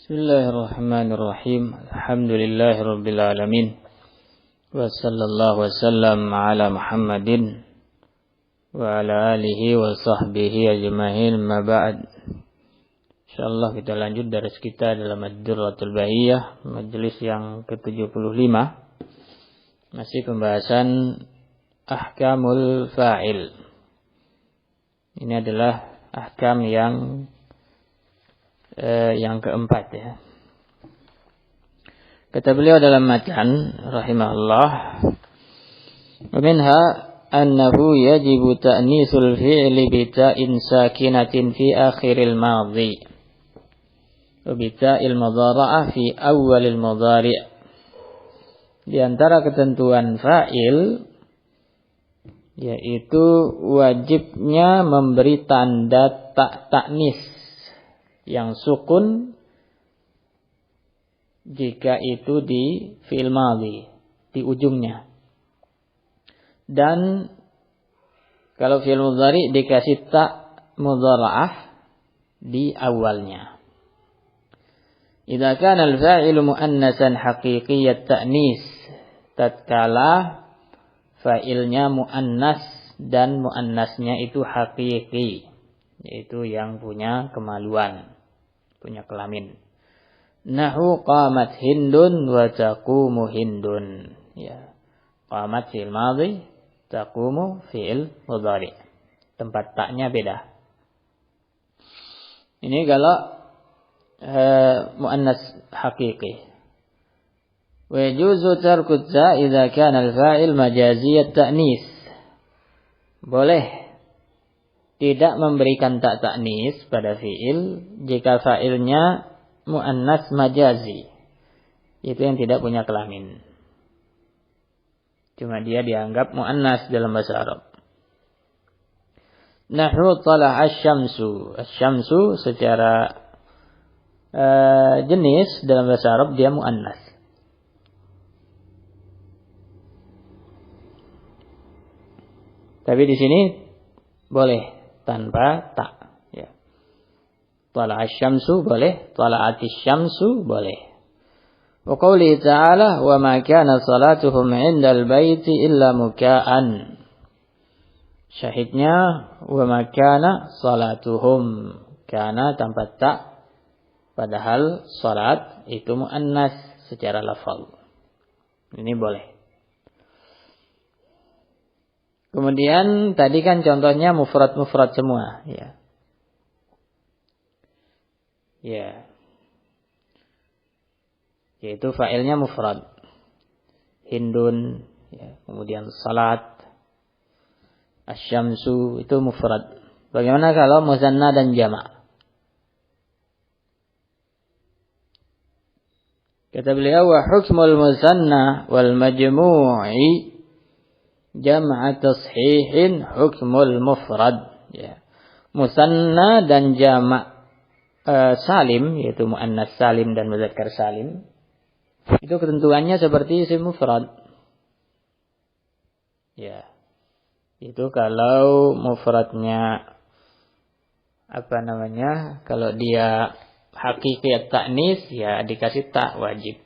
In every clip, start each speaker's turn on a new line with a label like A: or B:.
A: Bismillahirrahmanirrahim. Alhamdulillahirabbil alamin. Wa sallallahu wasallam ala Muhammadin wa ala alihi wa sahbihi ajma'in. Ma ba'd. Insyaallah kita lanjut dari kita dalam Ad-Durratul Bahiyah, majelis yang ke-75. Masih pembahasan ahkamul fa'il. Ini adalah ahkam yang keempat ya. Kata beliau dalam matan rahimahullah, wa minha annahu yajibu ta'nisul fi'li bi ta'in sakinatin fi akhiril madhi wa bi ta'il mudhara'ah fi awwalil mudhari'. Di antara ketentuan fa'il yaitu wajibnya memberi tanda ta'nis yang sukun jika itu di fi'il madhi, di ujungnya. Dan kalau fi'il mudhari dikasih ta mudhara'ah di awalnya. Idza kana al-fa'ilu muannasan haqiqiyyat ta'nis, tatkala fa'ilnya muannas dan muannasnya itu hakiki, yaitu yang punya kemaluan, punya kelamin. Nahu qamat hindun wa taqumu hindun. Ya. Qamat fi'il madhi, taqumu fi'il mudhari. Tempat taknya beda. Ini kalau muannas hakiki. Wa yajuzu tarku ta idza kana al-fa'il majaziyat ta'nis. Boleh tidak memberikan tak ta'nis pada fi'il jika fa'ilnya muannas majazi, itu yang tidak punya kelamin, cuma dia dianggap muannas dalam bahasa Arab. Nahwu tala'a asy-syamsu. Asy-syamsu secara jenis dalam bahasa Arab dia muannas. Tapi di sini boleh tanpa tak, ya. Tala'a asy-syamsu boleh, tala'atis syamsu boleh. Wa qouli ta'ala wa ma kana salatuhum 'indal baiti illa muka'an. Syahidnya wa ma kana salatuhum, kana tanpa tak, padahal salat itu muannas secara lafaz. Ini boleh. Kemudian tadi kan contohnya mufrad-mufrad semua, ya. Ya. Yaitu fa'ilnya mufrad. Hindun, ya. Kemudian salat, asy-syamsu itu mufrad. Bagaimana kalau muzanna dan jama'? Kata beliau, wa hukmul muzanna wal majmu'i jam'a tashihin hukmul mufrad, ya. Musanna dan jama' salim, yaitu muannas salim dan muzakkar salim, itu ketentuannya seperti isim mufrad, ya. Itu kalau mufradnya kalau dia hakikat ta'nis, ya dikasih tak wajib.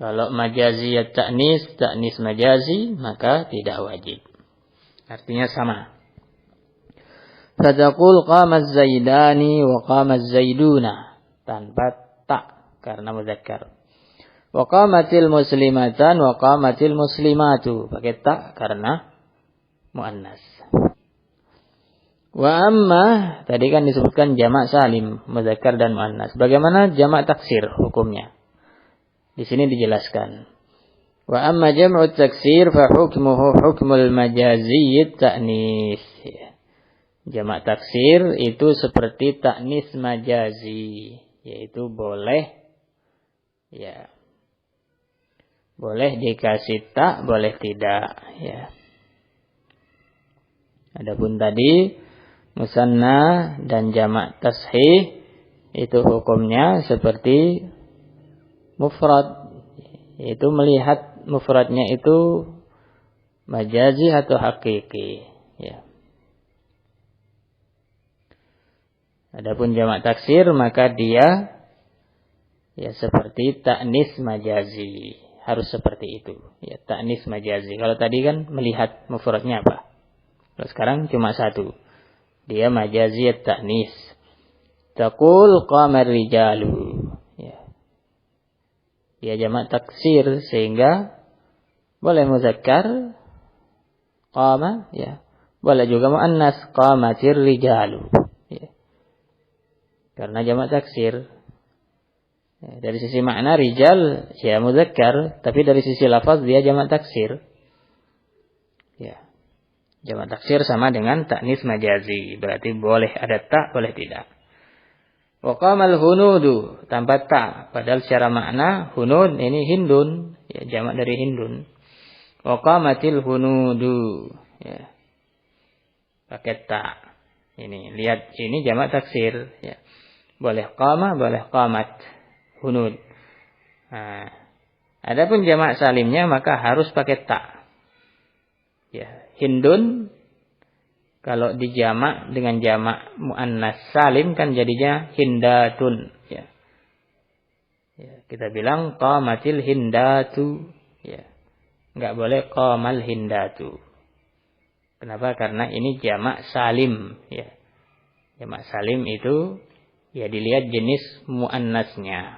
A: Kalau majaziyat ta'nis, ta'nis majazi, maka tidak wajib. Artinya sama. Fataqul qama az-zaidani wa qama az-zaiduna, tanpa tak karena muzakkar. Wa qamatil muslimatan wa qamatil muslimatu, pakai tak karena muannas. Wa amma, tadi kan disebutkan jamak salim, muzakkar dan muannas. Bagaimana jamak taksir hukumnya? Di sini dijelaskan. Wa amma jam'u taksir fa hukmuhu hukmul majaziyyit ta'nis. Jamak taksir itu seperti ta'nis majazi, yaitu boleh, ya. Boleh dikasih tak, boleh tidak, ya. Adapun tadi musanna dan jamak tashih itu hukumnya seperti mufrad, yaitu melihat mufradnya itu majazi atau hakiki, ya. Adapun jamak taksir maka dia Ya, seperti ta'nis majazi. Harus seperti itu. Ya, ta'nis majazi. Kalau tadi kan melihat mufradnya apa? Kalau sekarang cuma satu. Dia majazi ta'nis. Taqul qamar rijalu. Ya. Dia jamak taksir sehingga boleh muzakkar qama, ya. Boleh juga muannas qamatir rijalu. Ya. Karena jamak taksir. Ya, dari sisi makna rijal ya muzakkar, tapi dari sisi lafaz dia jamak taksir. Ya. Jamak taksir sama dengan ta'nis majazi, berarti boleh ada ta, boleh tidak. Wa qamal hunudu tanpa ta, padahal secara makna hunud ini hindun, ya jamak dari hindun. Wa qamatil hunudu, ya. Pakai ta. Ini lihat ini jamak taksir, ya. Boleh qama, boleh qamat. Hunud. Nah, adapun jamak salimnya maka harus pakai ta. Ya, hindun kalau dijamak dengan jamak muannas salim kan jadinya hindatun. Ya. Ya, kita bilang qamatil hindatu. Ya. Enggak boleh qamal hindatu. Kenapa? Karena ini jamak salim. Ya. Jamak salim itu ya dilihat jenis muannasnya.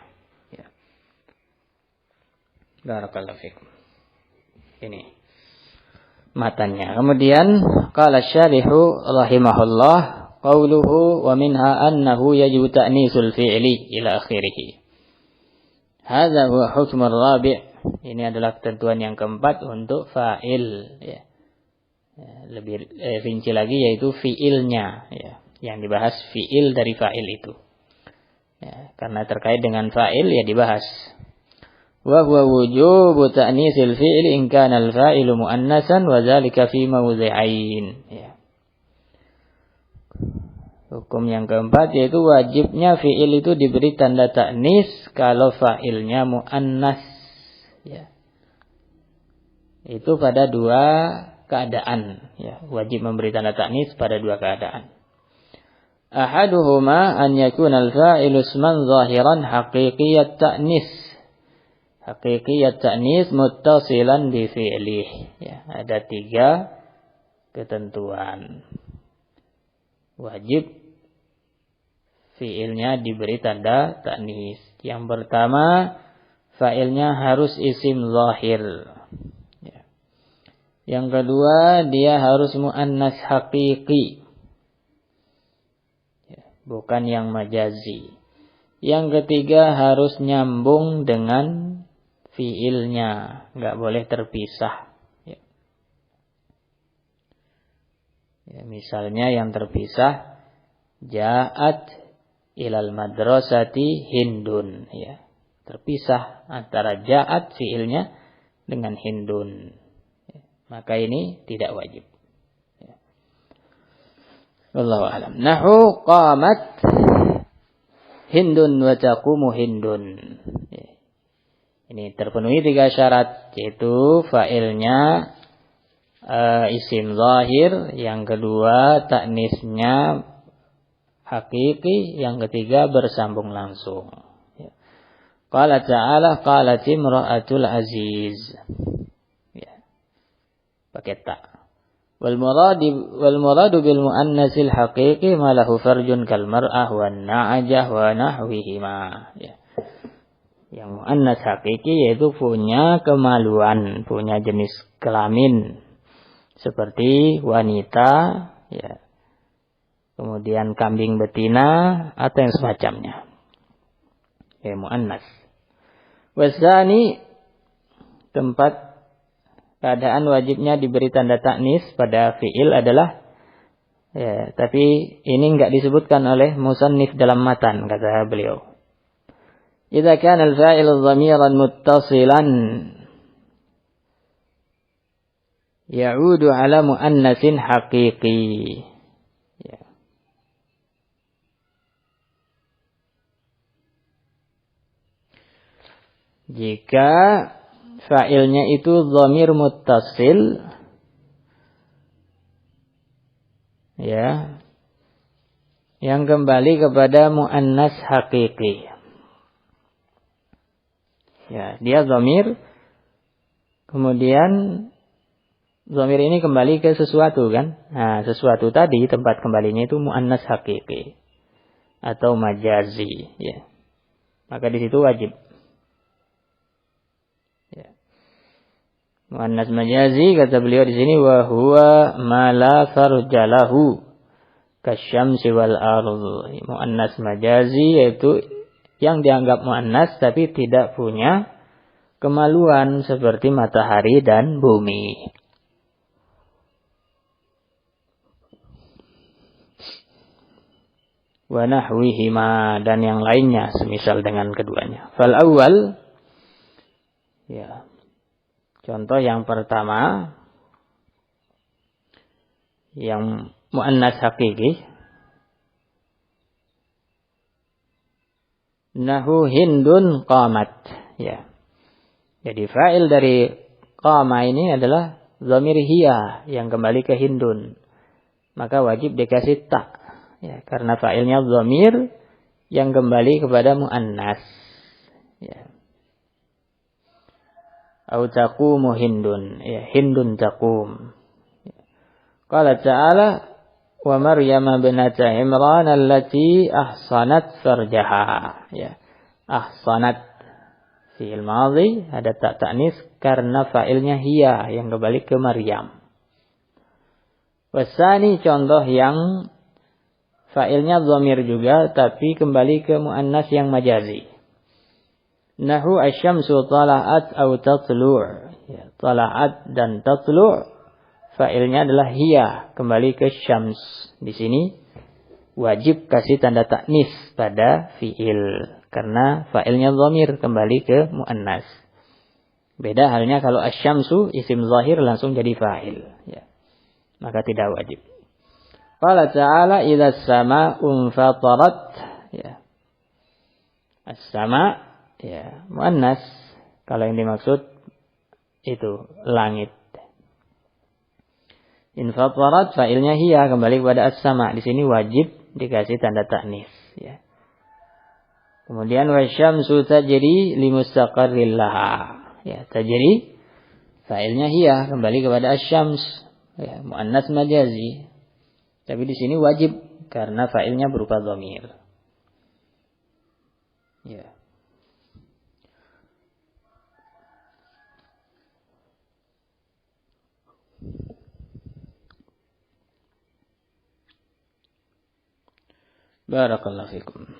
A: Barakallahu fikum. Ini matanya. Kemudian qala syarihu rahimahullah qauluhu wa minha annahu yajibu ta'nisul fi'li ila akhirih. Hadza huwa hukm ar-rabi'. Ini adalah ketentuan yang keempat untuk fa'il, ya. Lebih rinci lagi yaitu fi'ilnya, ya. Yang dibahas fi'il dari fa'il itu. Ya, karena terkait dengan fa'il ya dibahas. Wa huwa wujubu ta'nisil fi'li in kana al-fa'ilu muannasan wa dzalika fi mawdhi'ain. Ya. Hukum yang keempat yaitu wajibnya fi'il itu diberi tanda ta'nis kalau fa'ilnya muannas. Ya. Itu pada dua keadaan. Ya. Wajib memberi tanda ta'nis pada dua keadaan. Ahaduhuma an yakuna al-fa'ilu isman zahiran haqiqiyat ta'nis. Haqiqiyat ta'nis muttasilan bi fi'lih. Ya, ada tiga ketentuan. Wajib fi'ilnya diberi tanda ta'nis. Yang pertama, fa'ilnya harus isim zahir. Ya. Yang kedua, dia harus muannas haqiqi. Ya, bukan yang majazi. Yang ketiga, harus nyambung dengan fiilnya, nggak boleh terpisah. Ya. Ya, misalnya yang terpisah, ja'at ilal madrasati hindun. Ya. Terpisah antara ja'at fiilnya dengan hindun. Ya. Maka ini tidak wajib. Ya. Wallahu a'lam. Nahu qamat hindun wa taqumu hindun. Ya. Ini terpenuhi tiga syarat, yaitu fa'ilnya isim zahir, yang kedua ta'nisnya hakiki, yang ketiga bersambung langsung. Ya. Qala ta'ala qalat imra'atul aziz. Ya. Pakai ta. Wal muradu bil muannasil haqiqi ma lahu farjun kal mar'ah wan na'ajah wa nahwihima. Ya. Yang muannas hakiki yaitu punya kemaluan, punya jenis kelamin seperti wanita, ya. Kemudian kambing betina atau yang semacamnya. Ya, muannas. Wasani, tempat keadaan wajibnya diberi tanda ta'nis pada fi'il adalah, ya, tapi ini enggak disebutkan oleh musannif dalam matan, kata beliau. Idza kana al-fa'ilu dhamiran muttasilan ya'udu 'ala muannasin haqiqi. Ya. Jika fa'ilnya itu dhamir muttasil, ya, yang kembali kepada muannas haqiqi. Ya, dia dhamir. Kemudian dhamir ini kembali ke sesuatu kan. Nah, sesuatu tadi tempat kembalinya itu muannas hakiki atau majazi. Ya. Maka di situ wajib. Ya. Muannas majazi kata beliau di sini wa huwa ma la farjalahu kasyamsi wal ardh. Muannas majazi yaitu yang dianggap muannas tapi tidak punya kemaluan seperti matahari dan bumi. Wa nahwihima dan yang lainnya semisal dengan keduanya. Fal awal ya. Contoh yang pertama yang muannas hakiki nahu hindun qamat ya. Jadi fa'il dari qama ini adalah dhamir hiya yang kembali ke hindun. Maka wajib dikasih ta ya karena fa'ilnya dhamir yang kembali kepada muannas ya. Au taqumu hindun ya hindun taqum. Qala ta'ala wa Maryam binata Imran allati ahsanat farjaha ya. Ahsanat fi'il madhi ada ta ta'nis karena fa'ilnya hiya yang kembali ke Maryam. Wasani contoh yang fa'ilnya dhamir juga tapi kembali ke muannas yang majazi. Nahu asyamsu tala'at au tatlu'. Ya, tala'at dan tatlu' fa'ilnya adalah hiya kembali ke syams. Di sini wajib kasih tanda ta'nis pada fi'il karena fa'ilnya dhamir kembali ke muannas. Beda halnya kalau asyamsu isim zahir langsung jadi fa'il ya. Maka tidak wajib. Qala ta'ala idza as-sama'u fatarat ya. As-sama' ya, muannas. Kalau yang dimaksud itu langit. Infatarat fa'ilnya hiya kembali kepada as-sama'. Di sini wajib dikasih tanda ta'nis ya. Kemudian wasyamsu tajri limustaqarril laha. Ya, tajri fa'ilnya hiya kembali kepada asy-syams. Ya, muannas majazi. Tapi di sini wajib karena fa'ilnya berupa dhamir. Ya. Barakallahu fikum.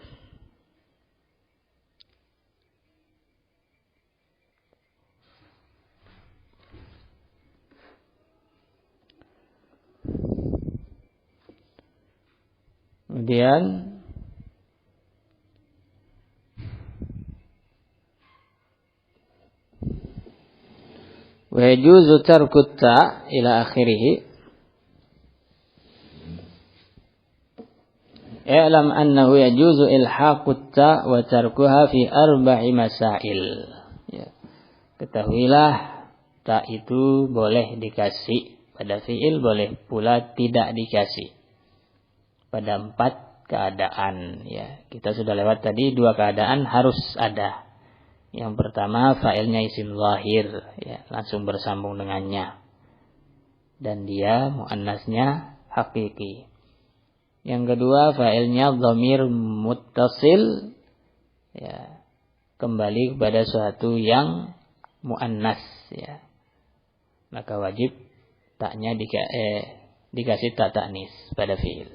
A: Kemudian wa yajuzu tarku ta ila akhirih. I'lam annahu yajuzu ilhaqut ta wa tarkuha fi arba'i masail. Ya. Ketahuilah ta itu boleh dikasih pada fi'il, boleh pula tidak dikasih pada 4 keadaan ya. Kita sudah lewat tadi 2 keadaan harus ada. Yang pertama fa'ilnya isim zahir ya, langsung bersambung dengannya. Dan dia muannasnya hakiki. Yang kedua fa'ilnya dhamir muttasil ya, kembali kepada suatu yang muannas ya. Maka wajib taknya dikasih ta ta'nis pada fi'il.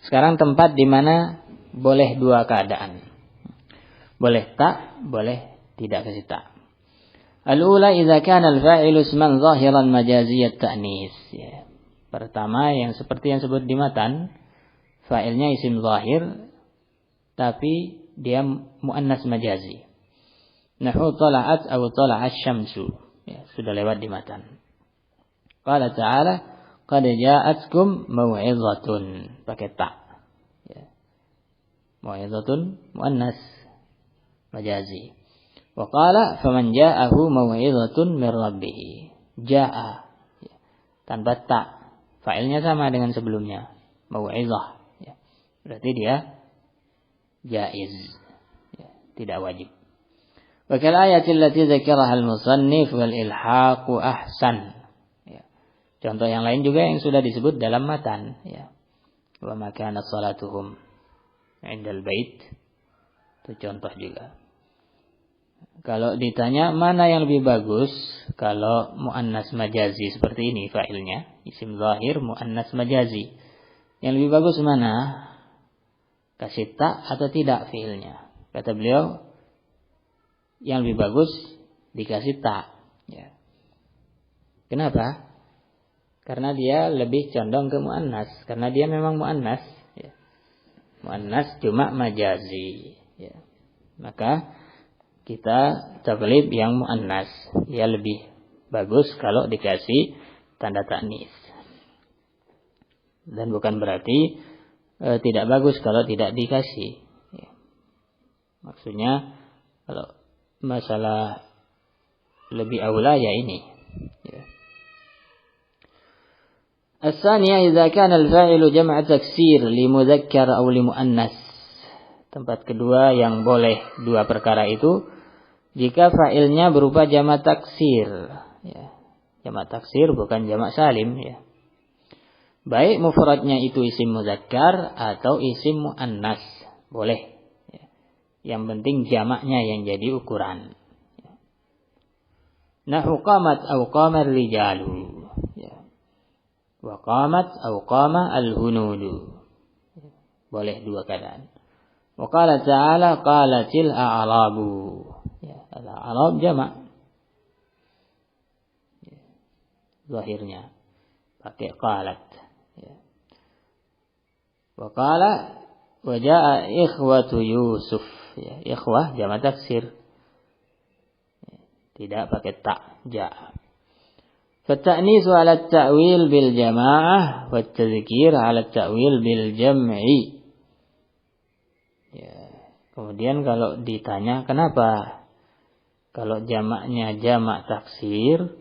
A: Sekarang tempat di mana boleh 2 keadaan. Boleh tak, boleh tidak kasih ta. Al-ula idza kana al-fa'ilu isman zahiran majaziyat ta'nis ya. Pertama yang seperti yang sebut di matan, fa'ilnya isim zahir tapi dia muannas majazi. Nahu tala'at aw tala'asy syamsu ya, sudah lewat di matan. Qala ta'ala qad ja'atkum mau'izatun pakai ta ya. Mau'izatun muannas majazi. Wa qala faman ja'ahu mau'izatun mir rabbih. Ja'a ya. Tanpa ta. Fa'ilnya sama dengan sebelumnya. Mau'izah ya. Berarti dia jaiz ya, tidak wajib. Wa kal ayatil lati dzakaraha al-musannif wal ilhaqu ahsan. Ya. Contoh yang lain juga yang sudah disebut dalam matan, ya. Wa ma kana salatuhum 'indal bait. Itu contoh juga. Kalau ditanya mana yang lebih bagus, kalau muannas majazi seperti ini fa'ilnya, isim zahir muannas majazi. Yang lebih bagus mana? Kasih ta atau tidak fi'ilnya? Kata beliau, yang lebih bagus dikasih ta. Ya. Kenapa? Karena dia lebih condong ke muannas. Karena dia memang muannas. Ya. Muannas cuma majazi. Ya. Maka kita taglib yang muannas. Dia lebih bagus kalau dikasih tanda ta'nis. Dan bukan berarti tidak bagus kalau tidak dikasih. Ya. Maksudnya kalau masalah lebih aula ya ini. Ya. As-saniyah idza kana al-fa'ilu jam'a taksir li mudzakkar aw li muannas. Tempat kedua yang boleh dua perkara itu jika fa'ilnya berupa jamak taksir. Ya. Jamak taksir bukan jamak salim. Ya. Baik mufradnya itu isim mudzakkar atau isim muannas. Boleh. Ya. Yang penting jamaknya yang jadi ukuran. Ya. Nahu qamat aw qamar rijalu. Ya. Wa qamat aw qama al-hunudu. Ya. Boleh dua keadaan. Wa qala ta'ala qalatil a'rabu. Ya, al-a'rab jamak. Ya. Zahirnya pakai qalat. Ya. Wa qala wa jaa ikhwatu Yusuf. Ya, ikhwah jamak taksir. Ya. Tidak pakai ta, jaa. فالتأنيث على التأويل بالجماعة والتذكير على التأويل بالجمع. Ya. Kemudian kalau ditanya kenapa kalau jamaknya jamak taksir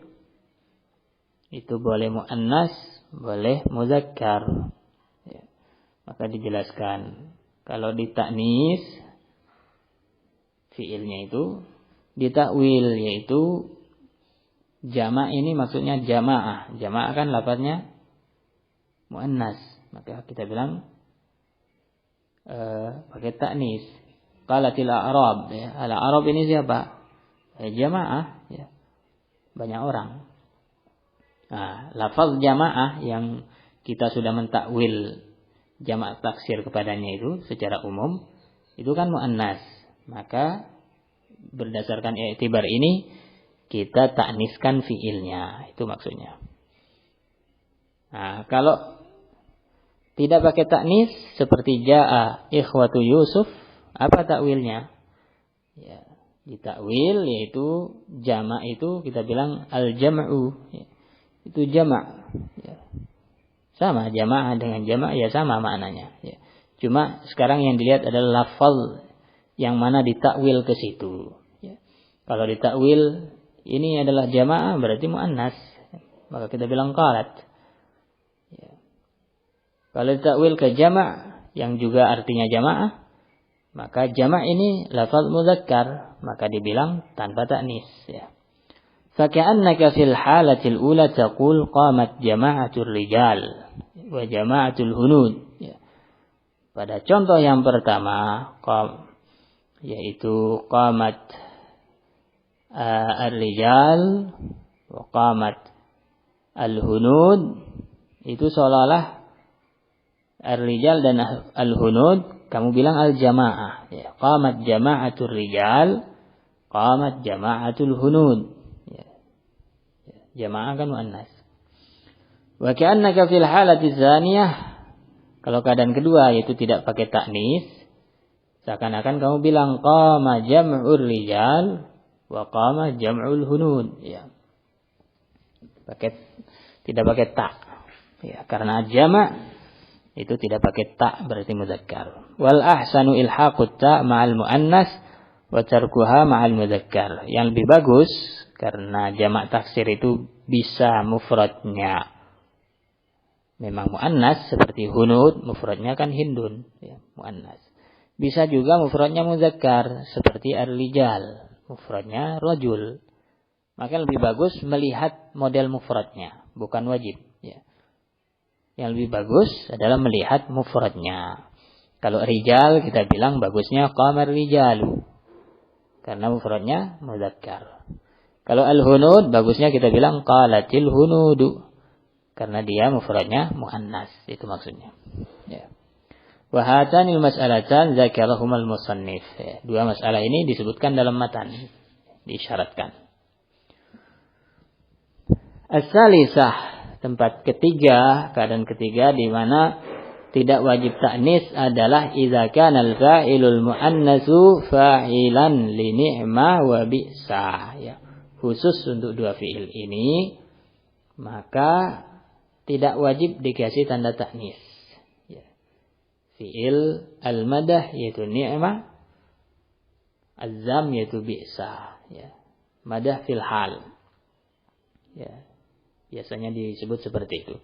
A: itu boleh muannas, boleh muzakkar. Ya. Maka dijelaskan kalau ditaknis fiilnya itu ditakwil yaitu jamak ini maksudnya jamaah. Jamaah kan lafadznya muannas. Maka kita bilang pakai taknis. Qalatil a'rab. Ya. Al-a'rab ini siapa? Jamaah. Ya. Banyak orang. Nah, lafaz jamaah yang kita sudah mentakwil jamak taksir kepadanya itu secara umum itu kan muannas. Maka berdasarkan i'tibar ini kita takniskan fiilnya, itu maksudnya. Nah, kalau tidak pakai taknis seperti jaa ikhwatu Yusuf, apa takwilnya? Ya, ditakwil yaitu jamak itu kita bilang al-jam'u. Ya, itu jamak. Ya. Sama jamaah dengan jamak ya sama maknanya. Ya. Cuma sekarang yang dilihat adalah lafaz yang mana ditakwil ke situ. Ya. Kalau ditakwil ini adalah jamaah berarti muannas. Maka kita bilang qalat. Ya. Kalau ditakwil ke jama' yang juga artinya jamaah, maka jama' ini lafaz muzakkar, maka dibilang tanpa taknis. Ya. Faka'annaka fil halatil ula taqul qamat jama'atul rijal wa jama'atul hunud. Ya. Pada contoh yang pertama, yaitu qamat ar-rijal wa qamat al-hunud, itu seolah-olah ar-rijal dan al-hunud kamu bilang al-jamaah. Ya, qamat jama'atul rijal, qamat jama'atul hunud. Ya. Ya, jamaah kan muannas. Wa ka'annaka fil halati tsaniyah, kalau keadaan kedua yaitu tidak pakai taknis, seakan-akan kamu bilang qama jam'ur rijal wa qama jam'ul hunud. Ya. Tidak pakai ta. Ya, karena jama' itu tidak pakai ta berarti muzakkar. Wal ahsanu ilhaqut ta ma'al muannas wa tarkuha ma'al muzakkar. Yang lebih bagus karena jamak taksir itu bisa mufradnya memang muannas seperti hunud, mufradnya kan hindun, ya, muannas. Bisa juga mufradnya muzakkar seperti ar-rijal. mufradnya rajul. Maka lebih bagus melihat model mufradnya, bukan wajib. Ya. Yang lebih bagus adalah melihat mufradnya. Kalau rijal kita bilang bagusnya qamar rijalu, karena mufradnya mudzakkar. Kalau al-hunud bagusnya kita bilang qalatil hunudu, karena dia mufradnya muannas. Itu maksudnya. Ya. Wa hatanil mas'alatan dzakarahumal musannif. Ya. Dua masalah ini disebutkan dalam matan, diisyaratkan. As-salisah, tempat ketiga, keadaan ketiga di mana tidak wajib ta'nis adalah idza kana al-fa'ilul muannasu fa'ilan li ni'ma wa bi'sa. Ya. Khusus untuk dua fi'il ini maka tidak wajib dikasih tanda ta'nis. Ya. Fi'il al-madah yaitu ni'ma, az-zam yaitu bi'sa. Ya. Madah fil hal. Ya. Biasanya disebut seperti itu.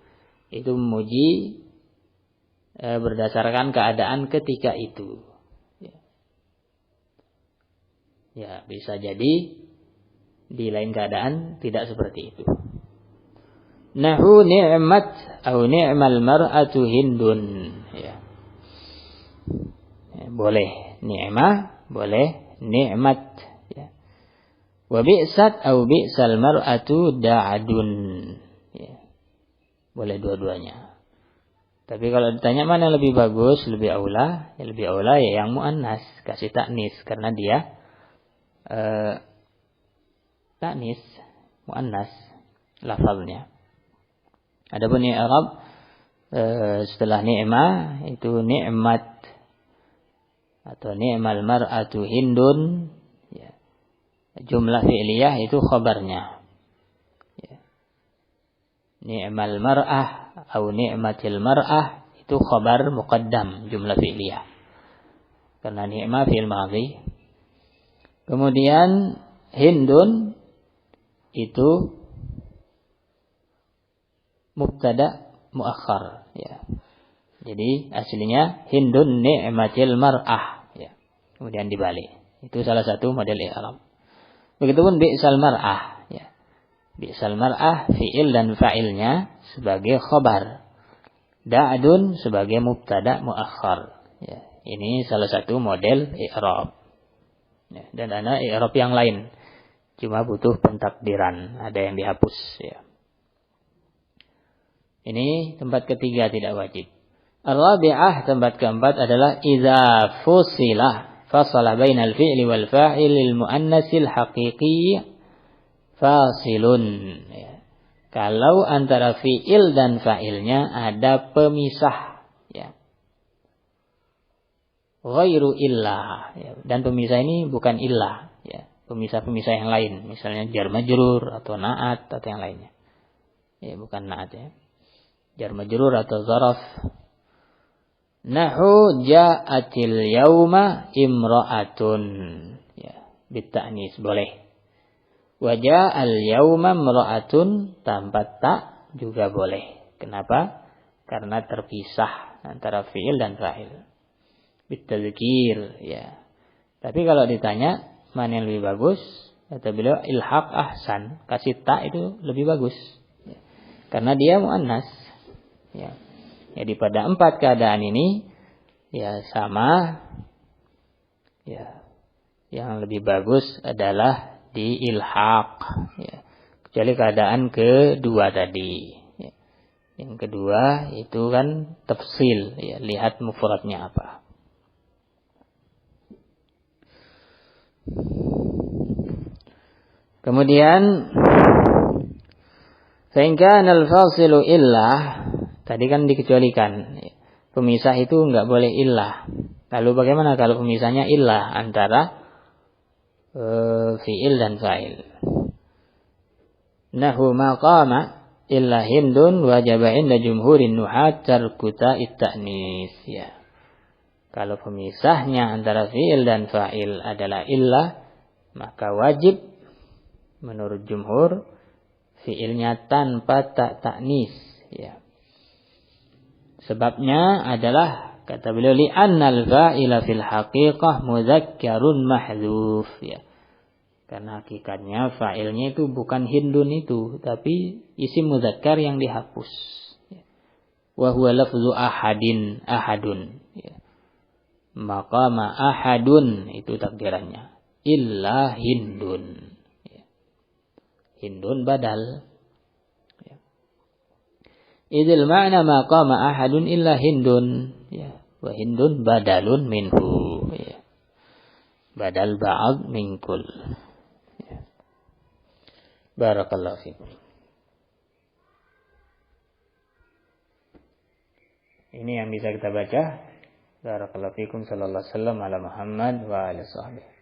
A: Itu memuji berdasarkan keadaan ketika itu. Ya, bisa jadi di lain keadaan tidak seperti itu. Nahu ni'mat atau ni'mal mar'atu hindun. Ya. Ya, boleh ni'mah, boleh ni'mat. Ya. Wa bi'sat atau bi'sal mar'atu da'adun. Ya. Boleh dua-duanya. Tapi kalau ditanya mana yang lebih bagus, lebih aula, ya yang muannas, kasih taknis karena dia taknis muannas lafalnya. Adapun i'rab setelah ni'mah itu ni'mat atau ni'mal mar'atu hindun. Ya. Jumlah fi'liyah itu khabarnya. Ya. Ni'mal mar'ah atau ni'matil mar'ah itu khabar muqaddam jumlah fi'liyah. Karena ni'mah fi'il madhi. Kemudian hindun itu mubtada muakhar. Ya. Jadi aslinya hindun ni'matil mar'ah. Ya. Kemudian dibalik. Itu salah satu model i'rab. Begitupun bi'sal mar'ah. Ya. Bi'sal mar'ah fi'il dan fa'ilnya sebagai khabar. Da'dun sebagai mubtada muakhar. Ya. Ini salah satu model i'rab. Ya. Dan ada i'rab yang lain. Cuma butuh pentakdiran. Ada yang dihapus. Ya. Ini tempat ketiga tidak wajib. Ar-rabi'ah tempat keempat adalah idza fusilah fasala bainal fi'li wal fa'ilil muannasil haqiqi fasilun. Ya. Kalau antara fi'il dan fa'ilnya ada pemisah, ya. Ghairu illah, ya. Dan pemisah ini bukan illah, ya. Pemisah-pemisah yang lain, misalnya jar majrur atau na'at atau yang lainnya. Ya, bukan na'at ya. Jar majrur atau zaraf. Nahu ja'atil yauma imra'atun. Ya, bita'nis boleh. Wa ja'al yauma imra'atun tanpa tak juga boleh. Kenapa? Karena terpisah antara fi'il dan fa'il. Bitadzkir, ya. Tapi kalau ditanya mana yang lebih bagus, kata beliau ilhaq ahsan, kasih tak itu lebih bagus. Ya. Karena dia muannas. Ya. Jadi pada 4 keadaan ini ya sama. Ya. Yang lebih bagus adalah di ilhaq. Ya. Kecuali keadaan kedua tadi. Ya. Yang kedua itu kan tafsil. Ya. Lihat mufradnya apa. Kemudian sehingga al-fasilu illah. Tadi kan dikecualikan. Pemisah itu enggak boleh illah. Lalu bagaimana kalau pemisahnya illah antara fi'il dan fa'il? Nahu maqama illa hindun wajaba inda jumhurin nuhat tarkuta it-ta'nis. Ya. Kalau pemisahnya antara fi'il dan fa'il adalah illah, maka wajib menurut jumhur fi'ilnya tanpa ta'nis. Ya. Sebabnya adalah kata beliau li'annal fa'ila fil haqiqah mudzakkarun mahdzuf, ya. Karena hakikatnya fa'ilnya itu bukan Hindun itu, tapi isim mudzakkar yang dihapus. Wa huwa lafzu ahadun. Maqama ahadun itu takdirannya. Illa Hindun. Hindun badal. Idil ma'na maqama ahadun illa Hindun. Wa Hindun badalun minhu. Badal ba'ad min kull. Barakallahu fikum. Ini yang bisa kita baca. Barakallahu fikum sallallahu alaihi wasallam ala Muhammad wa ala sahbihi.